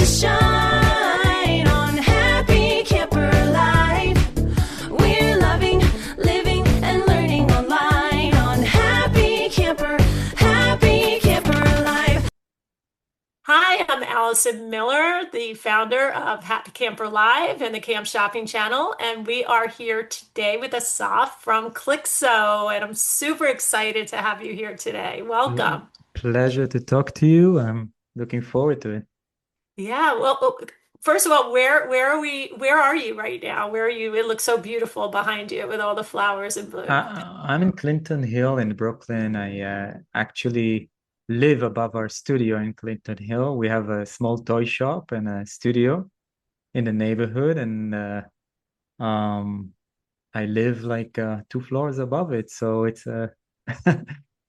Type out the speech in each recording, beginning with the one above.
shine on Happy Camper Life. We're loving, living, and learning online on Happy Camper Life. Hi, I'm Allison Miller, the founder of Happy Camper Live and the Camp Shopping Channel, and we are here today with Assaf from Clixo, and I'm super excited to have you here today. Welcome. Pleasure to talk to you. I'm looking forward to it. Yeah, well, first of all, where are we? Where are you right now? Where are you? It looks so beautiful behind you with all the flowers in bloom. I'm in Clinton Hill in Brooklyn. I actually live above our studio in Clinton Hill. We have a small toy shop and a studio in the neighborhood, and um, I live like 2 floors above it. So it's a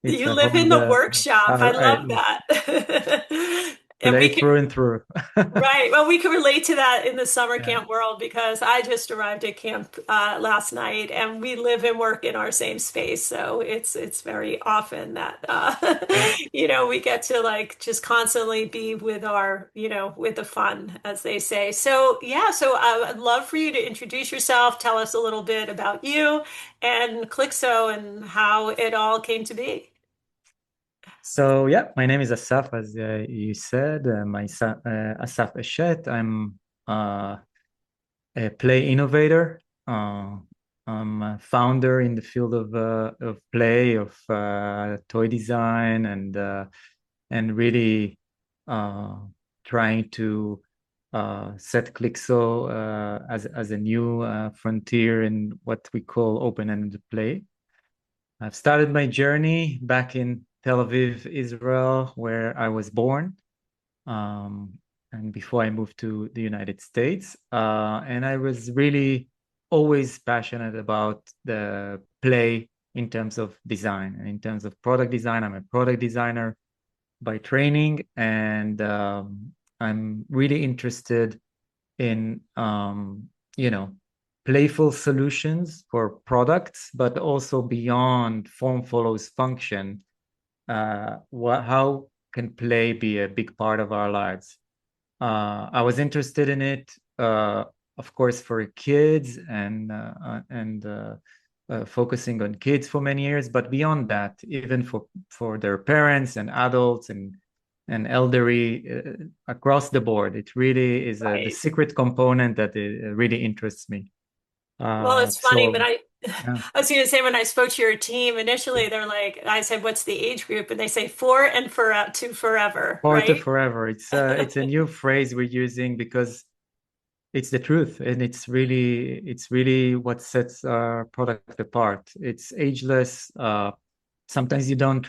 it's You a live home in the that workshop. I love I that. And play we can through and through. Right. Well, we can relate to that in the summer Yeah. camp world because I just arrived at camp last night, and we live and work in our same space. So it's very often that Yeah. we get to like just constantly be with our with the fun, as they say. So yeah. So I'd love for you to introduce yourself. Tell us a little bit about you and Clixo and how it all came to be. So yeah, my name is Assaf, as you said. My son, Assaf Eshet. I'm uh, a play innovator. I'm a founder in the field of play, of toy design, and really uh, trying to set Clixo as a new frontier in what we call open-ended play. I've started my journey back in Tel Aviv, Israel, where I was born, um, and before I moved to the United States. And I was really always passionate about the play in terms of design and in terms of product design. I'm a product designer by training, and I'm really interested in playful solutions for products, but also beyond form follows function. How can play be a big part of our lives? I was interested in it, of course, for kids and focusing on kids for many years, but beyond that, even for their parents and adults and elderly across the board. It really is the Right. secret component that really interests me. Well, it's funny, but So yeah, I was going to say when I spoke to your team initially, they're like, I said, "What's the age group?" And they say four and to forever, part of right? forever. It's a new phrase we're using because it's the truth, and it's really what sets our product apart. It's ageless. Sometimes you don't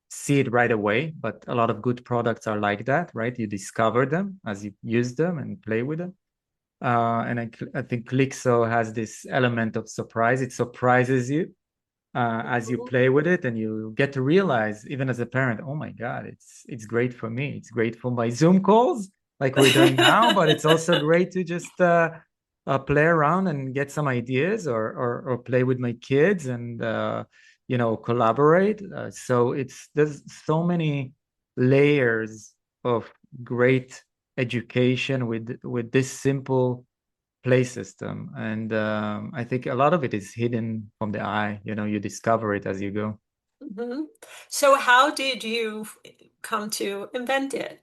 see it right away, but a lot of good products are like that, right? You discover them as you use them and play with them. And I think Clixo has this element of surprise. It surprises you as you play with it, and you get to realize, even as a parent, oh my God, it's great for me. It's great for my Zoom calls, like we're doing now, but it's also great to just play around and get some ideas, or play with my kids and collaborate. So there's so many layers of great education with this simple play system. And I think a lot of it is hidden from the eye. You discover it as you go. Mhm. So, how did you come to invent it?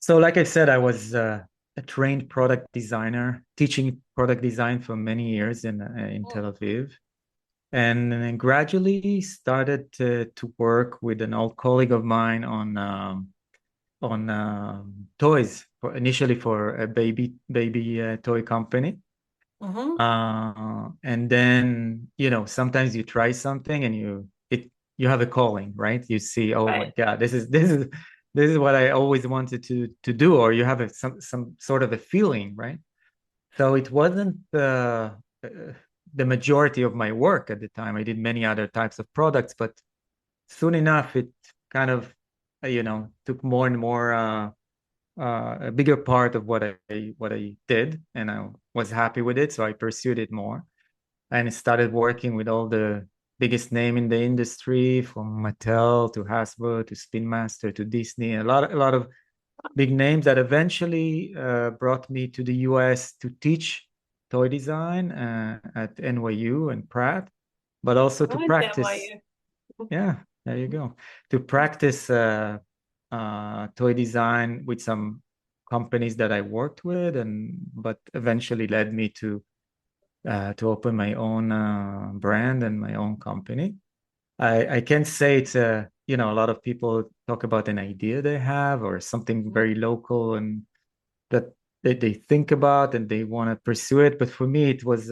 So like I said, I was a trained product designer, teaching product design for many years in Tel Aviv, and then gradually started to work with an old colleague of mine on toys, initially for a baby toy company. Hmm. And then, sometimes you try something and you have a calling, right? You see, oh my Right. God, this is what I always wanted to do, or you have some sort of a feeling, right? So it wasn't the majority of my work at the time. I did many other types of products, but soon enough, it kind of, took more and more a bigger part of what I did, and I was happy with it, so I pursued it more and started working with all the biggest name in the industry, from Mattel to Hasbro to Spin Master to Disney, a lot of big names that eventually brought me to the US to teach toy design at NYU and Pratt, but also I to went to practice. NYU. Yeah, there you go. To practice toy design with some companies that I worked with, and but eventually led me to open my own brand and my own company. I can't say it's a, a lot of people talk about an idea they have or something very local and that they think about and they want to pursue it. But for me, it was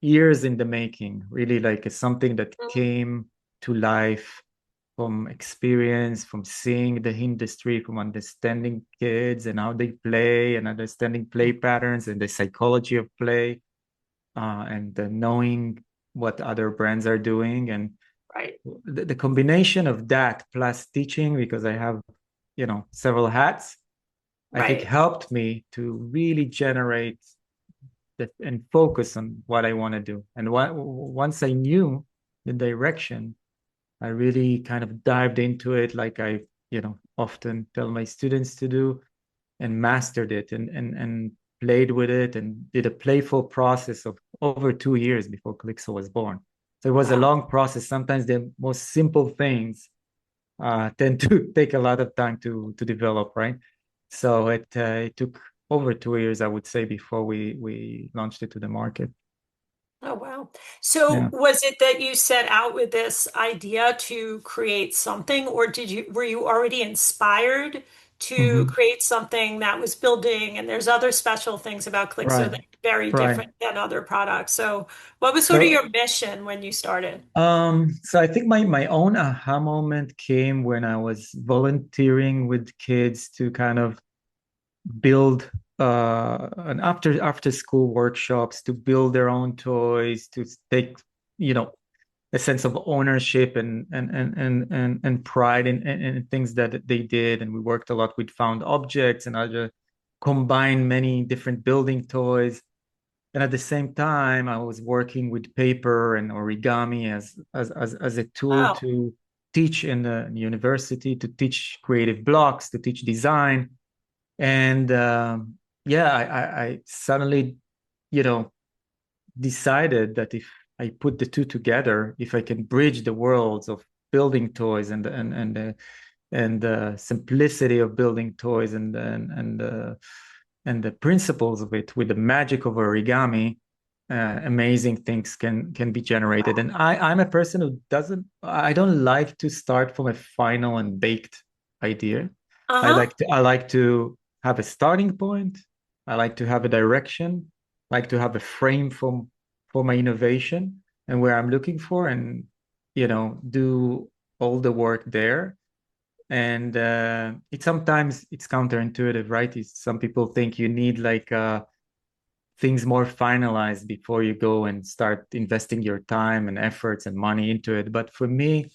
years in the making, really like it's something that came to life from experience, from seeing the industry, from understanding kids and how they play and understanding play patterns and the psychology of play, and knowing what other brands are doing. And Right, the combination of that plus teaching, because I have, several hats, I think right, helped me to really generate and focus on what I want to do. And once I knew the direction, I really kind of dived into it like I, often tell my students to do and mastered it and played with it and did a playful process of over 2 years before Clixo was born. So it was a wow. long process. Sometimes the most simple things tend to take a lot of time to develop, right? So it took over 2 years, I would say, before we launched it to the market. Oh, wow. So Yeah. was it that you set out with this idea to create something, or were you already inspired to Hmm. create something that was building? And there's other special things about Clixo that Right. are very Right. different than other products. So what was sort of So your mission when you started? so I think my own aha moment came when I was volunteering with kids to kind of build an after school workshops to build their own toys, to take, you know, a sense of ownership and pride in things that they did. And we worked a lot with found objects and other combined many different building toys. And at the same time, I was working with paper and origami as a tool Oh, to teach in the university, to teach creative blocks, to teach design. And yeah, I suddenly, you know, decided that if I put the two together, if I can bridge the worlds of building toys and the simplicity of building toys and the principles of it with the magic of origami, amazing things can be generated. And I'm a person who doesn't I don't like to start from a final and baked idea. uh-huh. I like to have a starting point. I like to have a direction. I like to have a frame for my innovation and where I'm looking for, and do all the work there. And it sometimes it's counterintuitive, right? Some people think you need like things more finalized before you go and start investing your time and efforts and money into it. But for me,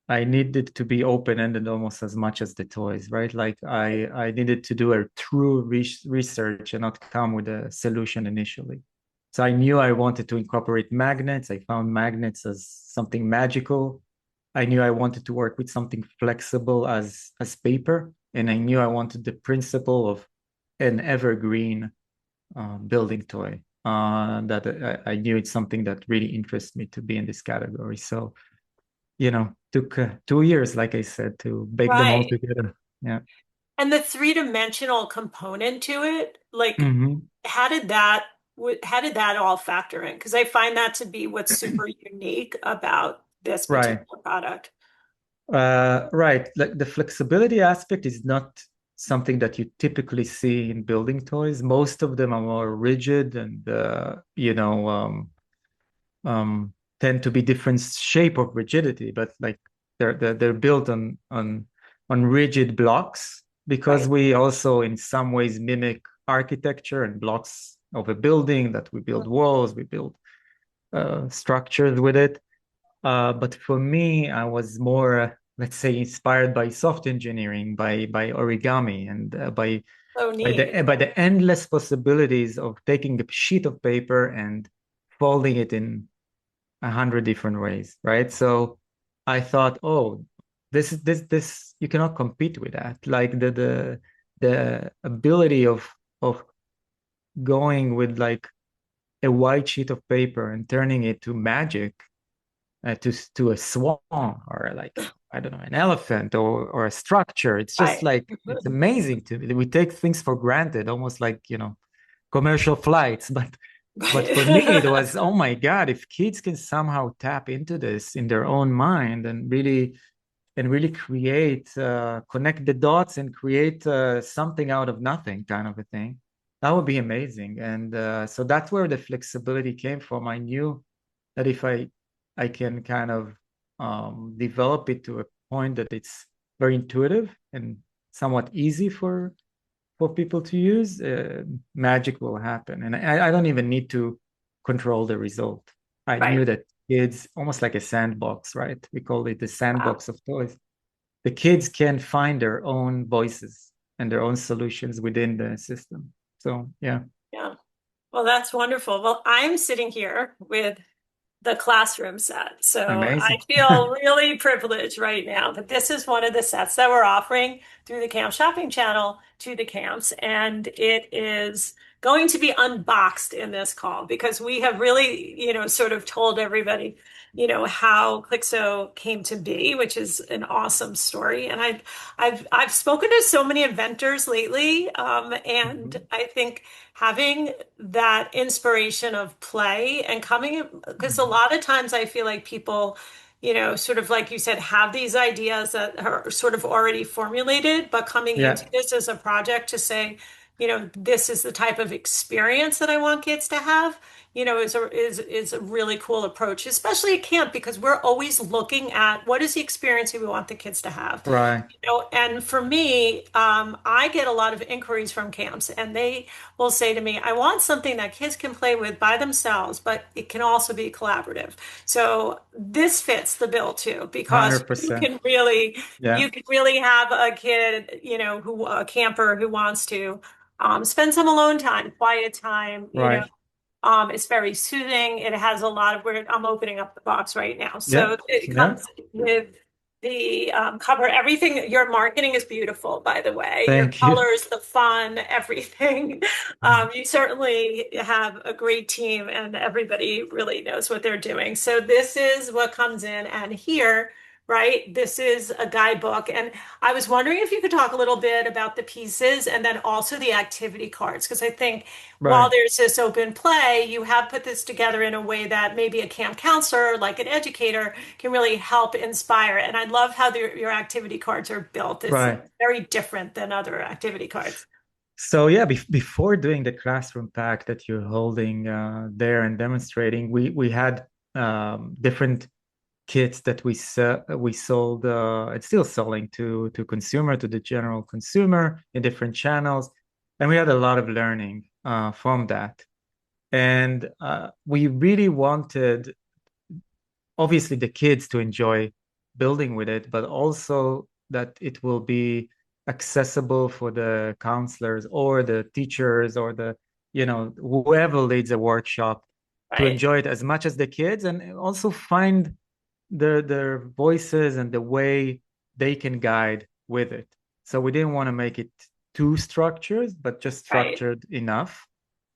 I needed to be open-ended almost as much as the toys, right? Like I needed to do a true research and not come with a solution initially. So I knew I wanted to incorporate magnets. I found magnets as something magical. I knew I wanted to work with something flexible as paper, and I knew I wanted the principle of an evergreen building toy. That I knew it's something that really interests me to be in this category. So took 2 years, like I said, to bake them all Right. together. Yeah. And the three-dimensional component to it, like Hmm. how did that all factor in? Because I find that to be what's super unique about this Right. particular product. Right. Like the flexibility aspect is not something that you typically see in building toys. Most of them are more rigid and um, tend to be different shape of rigidity, but like they're built on rigid blocks because Right. we also in some ways mimic architecture and blocks of a building that we build walls, we build structures with it. But for me, I was more, let's say, inspired by soft engineering, by origami, and So neat. by the endless possibilities of taking a sheet of paper and folding it in 100 different ways, right? So I thought, oh, this you cannot compete with that. Like the ability of going with like a white sheet of paper and turning it to magic, to a swan or like I don't know, an elephant or a structure. It's just Right. like it's amazing to me. We take things for granted, almost like, commercial flights. But for me, it Right. was, oh my God, if kids can somehow tap into this in their own mind and really create, connect the dots and create something out of nothing, kind of a thing, that would be amazing. And so that's where the flexibility came from. I knew that if I can kind of develop it to a point that it's very intuitive and somewhat easy for people to use, magic will happen. And I don't even need to control the result. I knew Right. that kids, almost like a sandbox, right? We call it the Wow. sandbox of toys. The kids can find their own voices and their own solutions within the system. So, yeah, Yeah. Well, that's wonderful. Well, I'm sitting here with the classroom set. So I amazing. feel really privileged right now that this is one of the sets that we're offering through the Camp Shopping Channel to the camps. And it is going to be unboxed in this call because we have really, sort of told everybody, how Clixo came to be, which is an awesome story. And I've spoken to so many inventors lately, and Mhm. I think having that inspiration of play and coming, because a Mhm. lot of times I feel like people, sort of like you said, have these ideas that are sort of already formulated, but coming into Yeah, this as a project to say, this is the type of experience that I want kids to have, is a really cool approach, especially at camp, because we're always looking at what is the experience we want the kids to have. right, And for me, I get a lot of inquiries from camps, and they will say to me, I want something that kids can play with by themselves, but it can also be collaborative. So this fits the bill too, because 100%. you Yeah, can really have a kid, a camper who wants to spend some alone time, quiet time, right. it's very soothing. It has a lot of where I'm opening up the box right now. Yeah, So it yeah. comes with the cover. Everything, your marketing is beautiful, by the way. Your Thank you. colors, the fun, everything. You certainly have a great team and everybody really knows what they're doing. So this is what comes in and here, right? This is a guidebook. And I was wondering if you could talk a little bit about the pieces and then also the activity cards, because I think while Right. there's this open play, you have put this together in a way that maybe a camp counselor, like an educator, can really help inspire. And I love how your activity cards are built. It's Right. very different than other activity cards. So yeah, before doing the classroom pack that you're holding there and demonstrating, we had different kits that we sold and still selling to consumer, to the general consumer in different channels, and we had a lot of learning from that. And we really wanted, obviously, the kids to enjoy building with it, but also that it will be accessible for the counselors or the teachers or whoever leads a workshop to Right, enjoy it as much as the kids, and also find their voices and the way they can guide with it. So we didn't want to make it too structured, but just right. structured enough.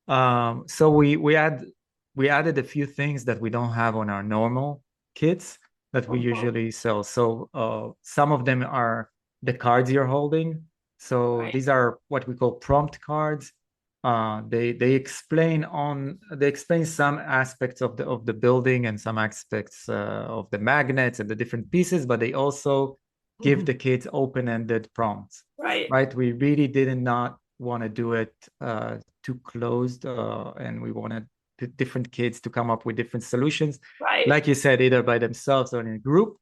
So we added a few things that we don't have on our normal kits that we Mhm. usually sell. So some of them are the cards you're holding. So Right, these are what we call prompt cards. They explain some aspects of the building and some aspects of the magnets and the different pieces, but they also give Mhm. the kids open-ended prompts. Right, Right? We really did not want to do it too closed, and we wanted different kids to come up with different solutions, right. like you said, either by themselves or in a group.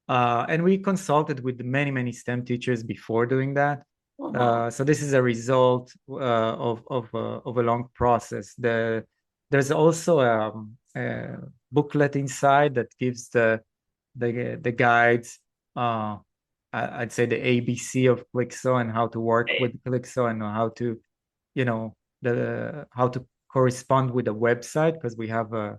And we consulted with many, many STEM teachers before doing that. Mhm. So this is a result of a long process. There's also a booklet inside that gives the guides. I'd say the ABC of Clixo and how to work Right, with Clixo and you know, how to correspond with a website, because we have a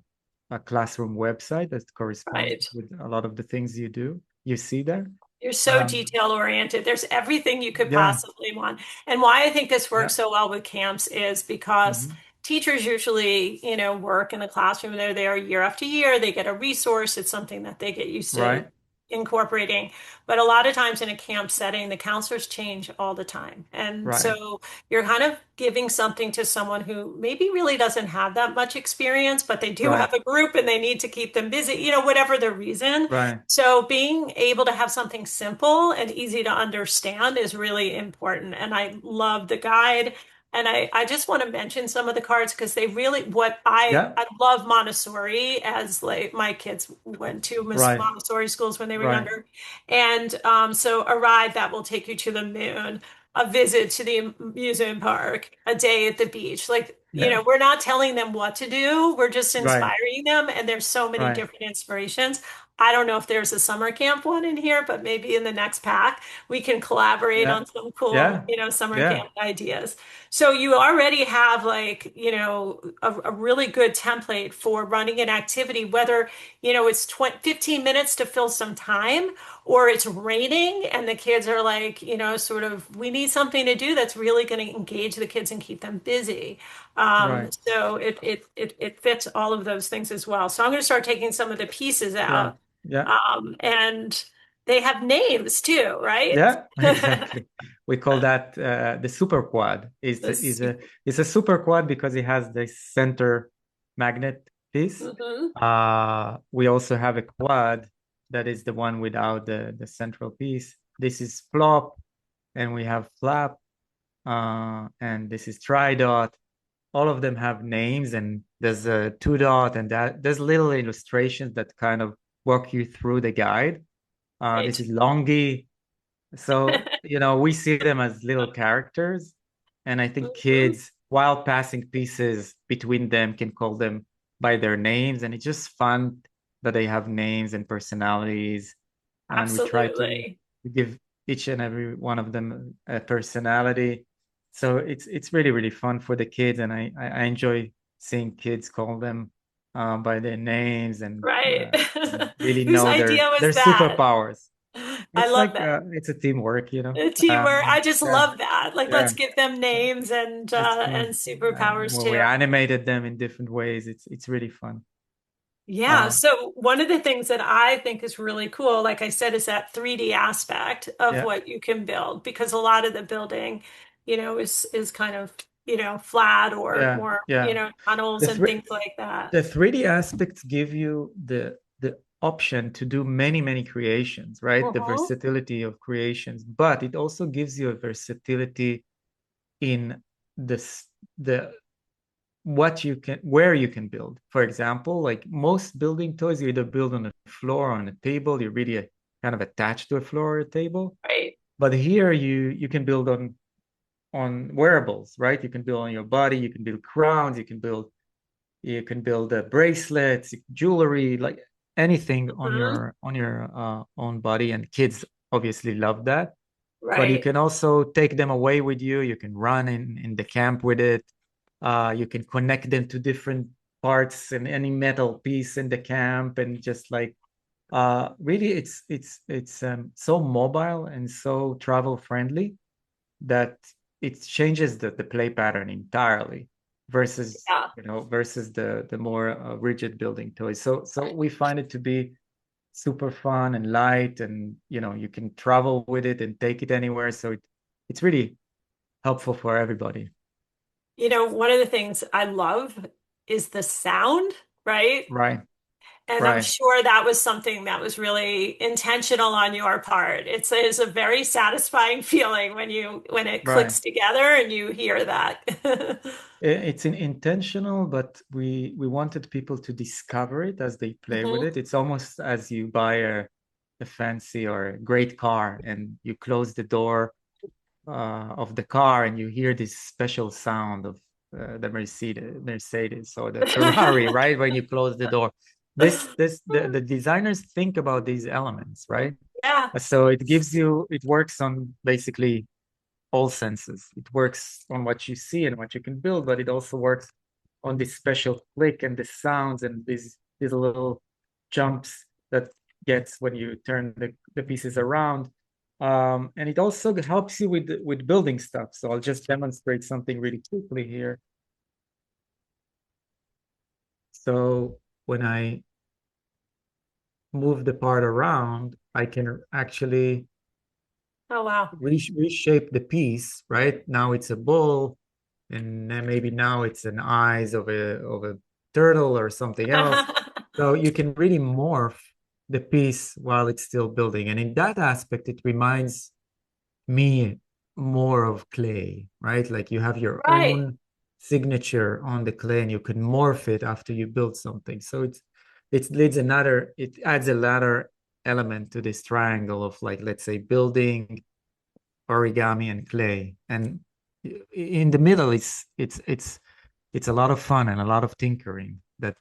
classroom website that corresponds right. with a lot of the things you see there. You're so Um, detail oriented. There's everything you could yeah, possibly want. And why I think this yeah, works so well with camps is because hmm teachers usually, work in the classroom. They're there year after year. They get a resource. It's something that they get used to right, incorporating. But a lot of times in a camp setting, the counselors change all the time. And right, so you're kind of giving something to someone who maybe really doesn't have that much experience, but they do right, have a group and they need to keep them busy, whatever the reason. right. So being able to have something simple and easy to understand is really important. And I love the guide. And I just want to mention some of the cards because they really, what Yeah, I love Montessori as like my kids went to right, Montessori schools when they were right. younger. And so a ride that will take you to the moon, a visit to the amusement park, a day at the beach. Like, Yeah, we're not telling them what to do. We're just right, inspiring them. And there's so many right. different inspirations. I don't know if there's a summer camp one in here, but maybe in the next pack we can collaborate Yeah, on some cool, yeah, summer yeah, camp ideas. So you already have like, a really good template for running an activity, whether, it's 20, 15 minutes to fill some time or it's raining and the kids are like, sort of, we need something to do that's really going to engage the kids and keep them busy. right. So it fits all of those things as well. So I'm going to start taking some of the pieces Yeah, out. yeah, And they have names too, right? yeah, exactly. We call that the super quad. This, It's a super quad because it has this center magnet piece. mhm. We also have a quad that is the one without the central piece. This is flop, and we have flap, and this is tri-dot. All of them have names, and there's a two dot, and that there's little illustrations that kind of walk you through the guide. This Right. is longi. So, we see them as little characters. And I think Mhm. kids, while passing pieces between them, can call them by their names. And it's just fun that they have names and personalities. And we try to Absolutely. give each and every one of them a personality. So it's really, really fun for the kids. And I enjoy seeing kids call them by their names Right. and really Whose know idea their was that? superpowers. I It's love like that. it's a teamwork, Teamwork. I just Yeah, love that. Like, yeah, let's give them names and it's and fun. superpowers When we too. animated them in different ways, it's really fun. Yeah, Uh, so one of the things that I think is really cool, like I said, is that 3D aspect of yeah, what you can build because a lot of the building, is kind of, flat or yeah, more, yeah. tunnels The and three things like that. the 3D aspects give you the option to do many, many creations, right? The Uh-huh. versatility of creations, but it also gives you a versatility in the what you can where you can build. For example, like most building toys, you either build on a floor or on a table. You're really kind of attached to a floor or a table. Right. But here you can build on wearables, right? You can build on your body. You can build crowns. You can build bracelets, jewelry, like anything on Hmm. your own body. And kids obviously love that. But you Right. can also take them away with you. You can run in the camp with it. You can connect them to different parts and any metal piece in the camp, and just like really, it's so mobile and so travel friendly that it changes the play pattern entirely versus Yeah. versus the more rigid building toys. So we find it to be super fun and light, and you can travel with it and take it anywhere. So it's really helpful for everybody. One of the things I love is the sound, right? Right, And I'm right, sure that was something that was really intentional on your part. It's a very satisfying feeling when it right. clicks together and you hear that. It's intentional, but we wanted people to discover it as they play with Mhm. it. It's almost as you buy a fancy or a great car, and you close the door of the car, and you hear this special sound of the Mercedes or the Ferrari, right? When you close the door. The designers think about these elements, right? Yeah, So it works on basically all senses. It works on what you see and what you can build, but it also works on this special click and the sounds and these little jumps that gets when you turn the pieces around. And it also helps you with building stuff. So I'll just demonstrate something really quickly here. So when I move the part around, I can actually Oh, wow. reshape the piece, right? Now it's a bowl, and then maybe now it's an eyes of a turtle or something else. So you can really morph the piece while it's still building. And in that aspect, it reminds me more of clay, right? Like you have your Right. own signature on the clay and you can morph it after you build something. So it adds another element to this triangle of like, let's say, building, origami, and clay. And in the middle, it's a lot of fun and a lot of tinkering that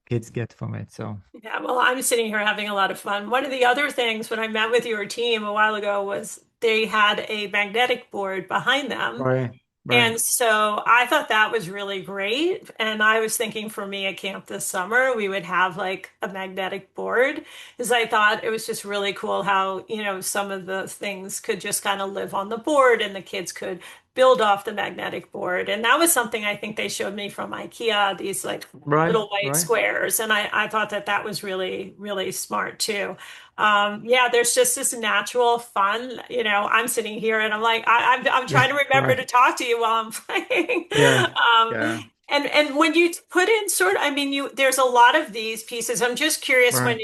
kids get from it. So Yeah, well, I'm sitting here having a lot of fun. One of the other things when I met with your team a while ago was they had a magnetic board behind them. right, right, And so I thought that was really great. And I was thinking for me at camp this summer, we would have like a magnetic board because I thought it was just really cool how, some of the things could just kind of live on the board and the kids could build off the magnetic board. And that was something I think they showed me from IKEA, these like right, little white right. squares. And I thought that that was really, really smart too. Yeah, there's just this natural fun. I'm sitting here and I'm like, I'm trying to remember Right. to talk to you while I'm playing. Yeah, Um, yeah, and when you put in I mean, there's a lot of these pieces. I'm just curious when right,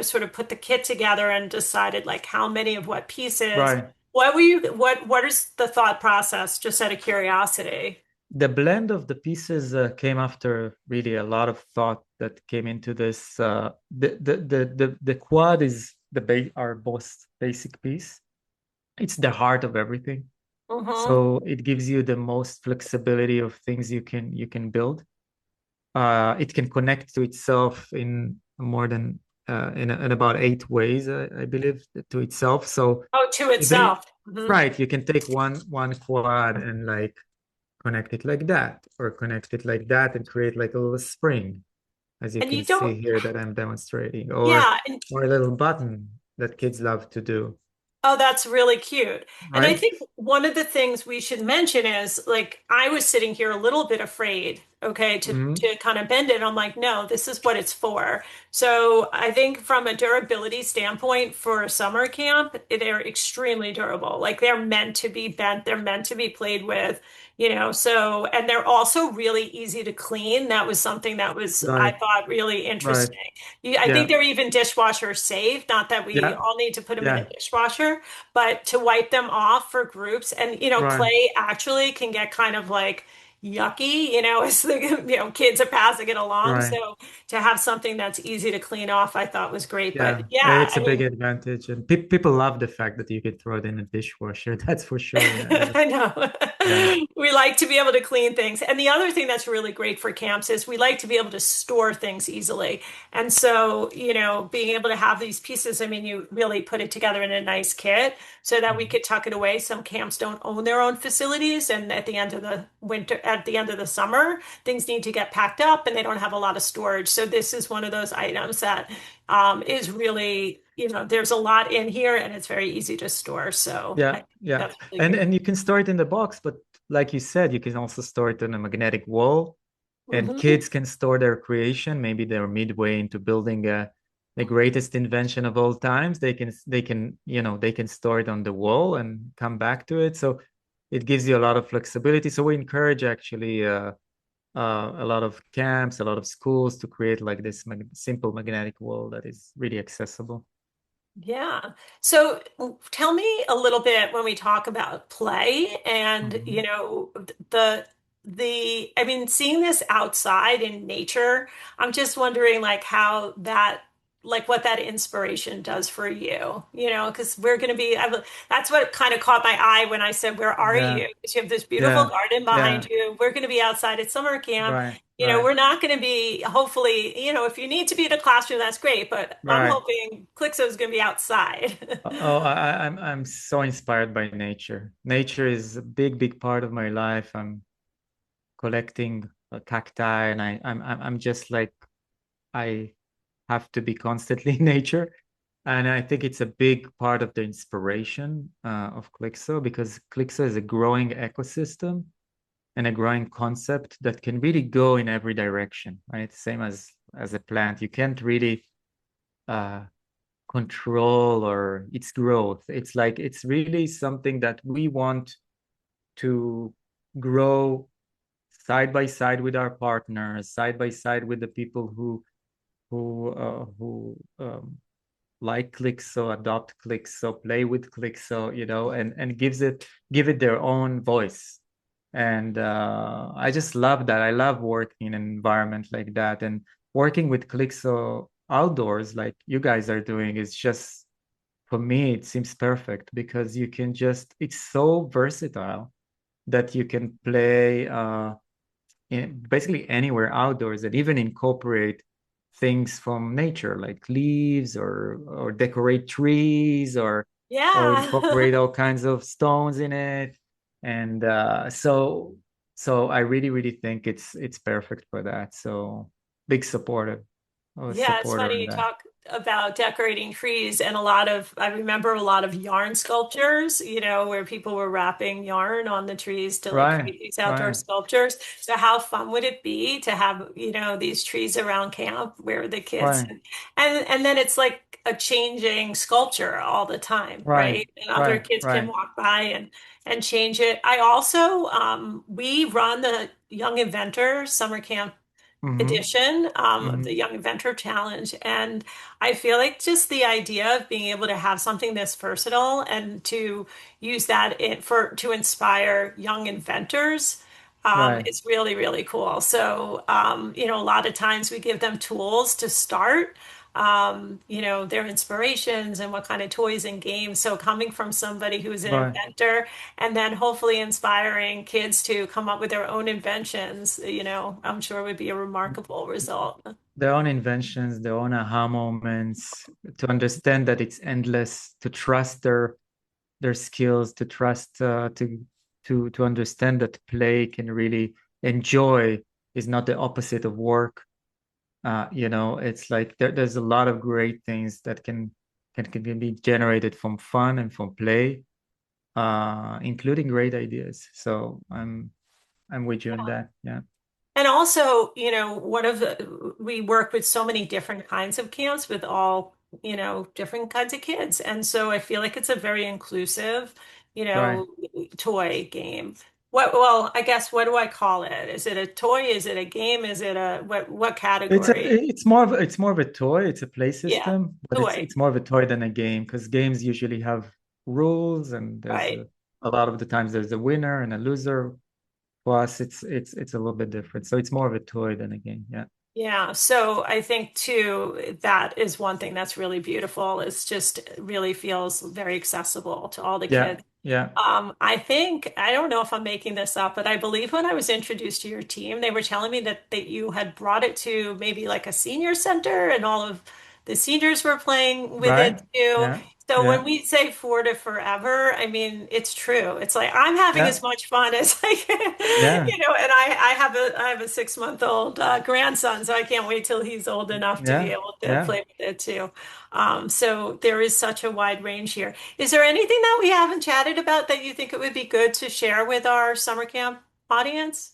sort of put the kit together and decided like how many of what pieces. right. What is the thought process? Just out of curiosity. The blend of the pieces came after really a lot of thought that came into this. The quad is our most basic piece. It's the heart of everything. Mm-hmm. So it gives you the most flexibility of things you can build. It can connect to itself in more than in about 8 ways, I believe, to itself. So Oh, to even itself. Hmm. right, you can take one quad and like connect it like that, or connect it like that and create like a little spring, as you And can you don't, see here that I'm demonstrating, yeah. or a little button that kids love to do, Oh, that's really cute. And I right? think one of the things we should mention is like I was sitting here a little bit afraid, okay, to Hmm. to kind of bend it. I'm like, no, this is what it's for. So I think from a durability standpoint for summer camp, they're extremely durable. Like they're meant to be bent, they're meant to be played with, so and they're also really easy to clean. That was something that was I Right, thought really right. interesting. I think Yeah, they're even dishwasher safe, not that we yeah, all need to put them in a yeah, dishwasher, but to wipe them off for groups. And, right, clay actually can get kind of like yucky, as the, kids are passing it along. right. So to have something that's easy to clean off, I thought was great. But Yeah, yeah, it's I a big mean, advantage, and people love the fact that you can throw it in a dishwasher. That's for sure. Yeah, I know. yeah, We like to be able to clean things. And the other thing that's really great for camps is we like to be able to store things easily. And so, being able to have these pieces, I mean, you really put it together in a nice kit so that we mhm. could tuck it away. Some camps don't own their own facilities. And at the end of the summer, things need to get packed up and they don't have a lot of storage. So this is one of those items that is really, there's a lot in here and it's very easy to store. So I Yeah, think yeah. that's really And great. you can store it in the box, but like you said, you can also store it on a magnetic wall, and Hmm. kids can store their creation. Maybe they're midway into building the greatest invention of all times. They can store it on the wall and come back to it. So it gives you a lot of flexibility. So we encourage actually a lot of camps, a lot of schools to create like this simple magnetic wall that is really accessible. Yeah. So tell me a little bit when we talk about play and, Mhm. I mean, seeing this outside in nature, I'm just wondering like like what that inspiration does for you, because that's what kind of caught my eye when I said, where are Yeah, you? Because you have this beautiful yeah, garden behind yeah. you. We're going to be outside at summer camp. Right, right, We're not going to be, hopefully, if you need to be in a classroom, that's great, but I'm right. hoping Clixo is going to be outside. Oh, I'm so inspired by nature. Nature is a big part of my life. I'm collecting cacti, and I'm just like I have to be constantly in nature. And I think it's a big part of the inspiration of Clixo because Clixo is a growing ecosystem and a growing concept that can really go in every direction, right? Same as a plant. You can't really uh, control or its growth. It's like it's really something that we want to grow side by side with our partners, side by side with the people who like Clixo, adopt Clixo, play with Clixo, and give it their own voice. And I just love that. I love working in an environment like that. And working with Clixo Outdoors, like you guys are doing, is just for me, it seems perfect because you can just, it's so versatile that you can play basically anywhere outdoors and even incorporate things from nature like leaves or decorate trees or Yeah. incorporate all kinds of stones in it. And so I really think it's perfect for that. So big supporter or Yeah, it's supporter funny in you that. talk about decorating trees and I remember a lot of yarn sculptures, where people were wrapping yarn on the trees to like Right, create these outdoor right, sculptures. So how fun would it be to have, these trees around camp where the kids right, and then it's like a changing sculpture all the time, right, right? And other right, kids can right. walk by and change it. I also we run the Young Inventor summer camp Mm-hmm. edition of Mm-hmm. the Young Inventor Challenge. And I feel like just the idea of being able to have something this versatile and to use that to inspire young inventors Right, is really, really cool. So, a lot of times we give them tools to start. Their inspirations and what kind of toys and games. So coming from somebody who's an right. inventor and then hopefully inspiring kids to come up with their own inventions, I'm sure would be a remarkable result. Their own inventions, their own aha moments, to understand that it's endless, to trust their skills, to trust to understand that play can really enjoy is not the opposite of work. It's like there's a lot of great things that can be generated from fun and from play, including great ideas. So I'm with you on that. Yeah. And also, we work with so many different kinds of camps with all, different kinds of kids. And so I feel like it's a very inclusive, you Right. know, toy game. Well, I guess what do I call it? Is it a toy? Is it a game? Is it what It's a category? it's more of a toy. It's a play Yeah, system, but it's toy, it's more of a toy than a game because games usually have rules and there's right? a lot of the times there's a winner and a loser. Plus, it's a little bit different. So it's more of a toy than a game. Yeah. Yeah, so I think too that is one thing that's really beautiful. It's just really feels very accessible to all the Yeah. kids. Yeah. I don't know if I'm making this up, but I believe when I was introduced to your team, they were telling me that you had brought it to maybe like a senior center and all of the seniors were playing with it Right. too. Yeah. So when Yeah. we say four to forever, I mean, it's true. It's like I'm having Yeah. as much fun as like, Yeah. and I have a 6-month-old grandson, so I can't wait till he's old enough to be Yeah. able to Yeah. play with it too. So there is such a wide range here. Is there anything that we haven't chatted about that you think it would be good to share with our summer camp audience?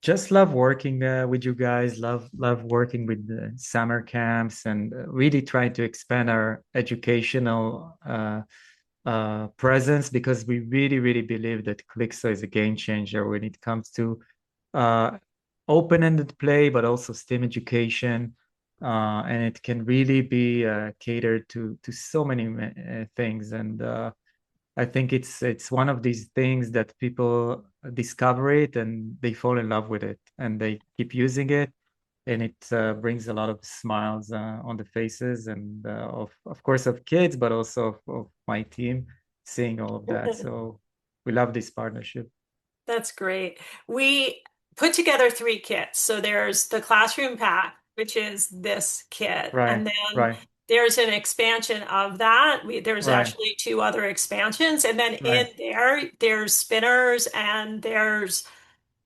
Just love working with you guys. Love working with the summer camps and really trying to expand our educational presence because we really believe that Clixo is a game changer when it comes to uh, open-ended play, but also STEM education. And it can really be catered to so many things. And I think it's one of these things that people discover it and they fall in love with it and they keep using it and it brings a lot of smiles on the faces and of course of kids but also of my team seeing all of that. So we love this partnership. That's great. We put together 3 kits. So there's the classroom pack, which is this kit, and Right, then right, there's an expansion of that. There's right, actually 2 other expansions, and then right. in there's spinners and there's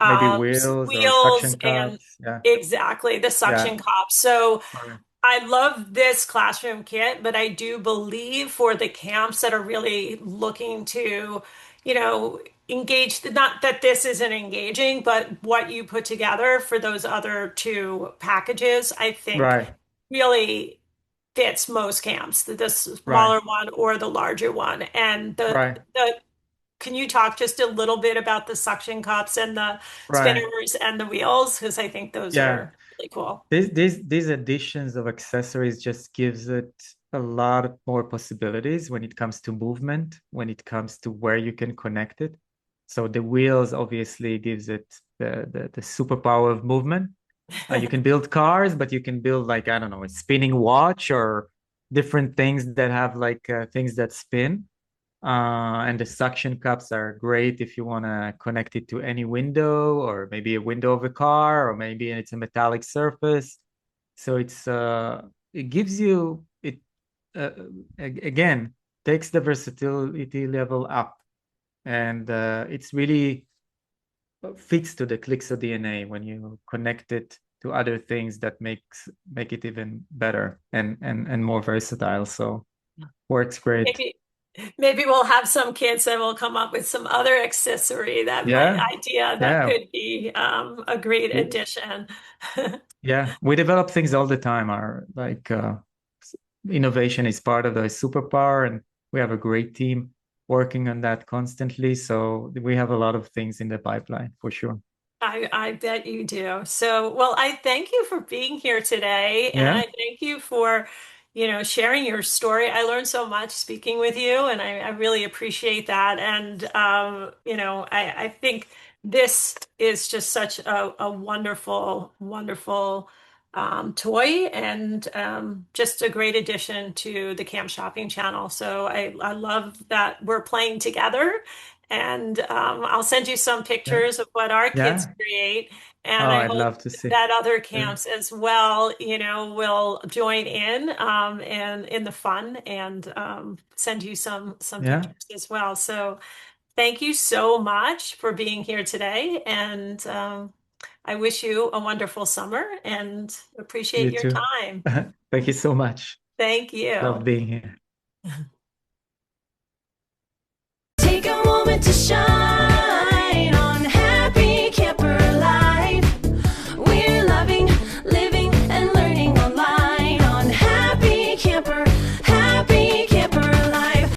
Maybe wheels or wheels suction and cups. Yeah, exactly the yeah, suction cups. So right. I love this classroom kit, but I do believe for the camps that are really looking to, you know, engage, not that this isn't engaging, but what you put together for those other two packages, I think Right, really fits most camps, the right, smaller one or the larger one. And right, the can you talk just a little bit about the suction cups and the right. spinners and the wheels? Because I think those Yeah. are really cool. These additions of accessories just gives it a lot more possibilities when it comes to movement, when it comes to where you can connect it. So the wheels obviously gives it the superpower of movement. You can build cars, but you can build like, I don't know, a spinning watch or different things that have like things that spin. And the suction cups are great if you want to connect it to any window or maybe a window of a car, or maybe it's a metallic surface. So it gives you it uh, again takes the versatility level up, and it's really fits to the Clixo DNA when you connect it to other things that make it even better and more versatile. So works great. Maybe maybe we'll have some kids that will come up with some other accessory that might Yeah, idea that yeah. could be a great addition. Yeah, we develop things all the time. Our innovation is part of the superpower, and we have a great team working on that constantly. So we have a lot of things in the pipeline for sure. I bet you do. So, well, I thank you for being here today, and Yeah, I thank you for, sharing your story. I learned so much speaking with you, and I really appreciate that. And I think this is just such a wonderful, wonderful toy, and just a great addition to the Camp Shopping channel. So I love that we're playing together. And I'll send you some yeah, pictures of what our kids yeah. create. Oh, And I I'd hope love to see. that other Yeah, camps as well, will join in and in the fun and send you some yeah. pictures as well. So thank you so much for being here today. And I wish you a wonderful summer and appreciate You your too. time. Thank you so much. Thank Love you. being here. Take a moment to shine.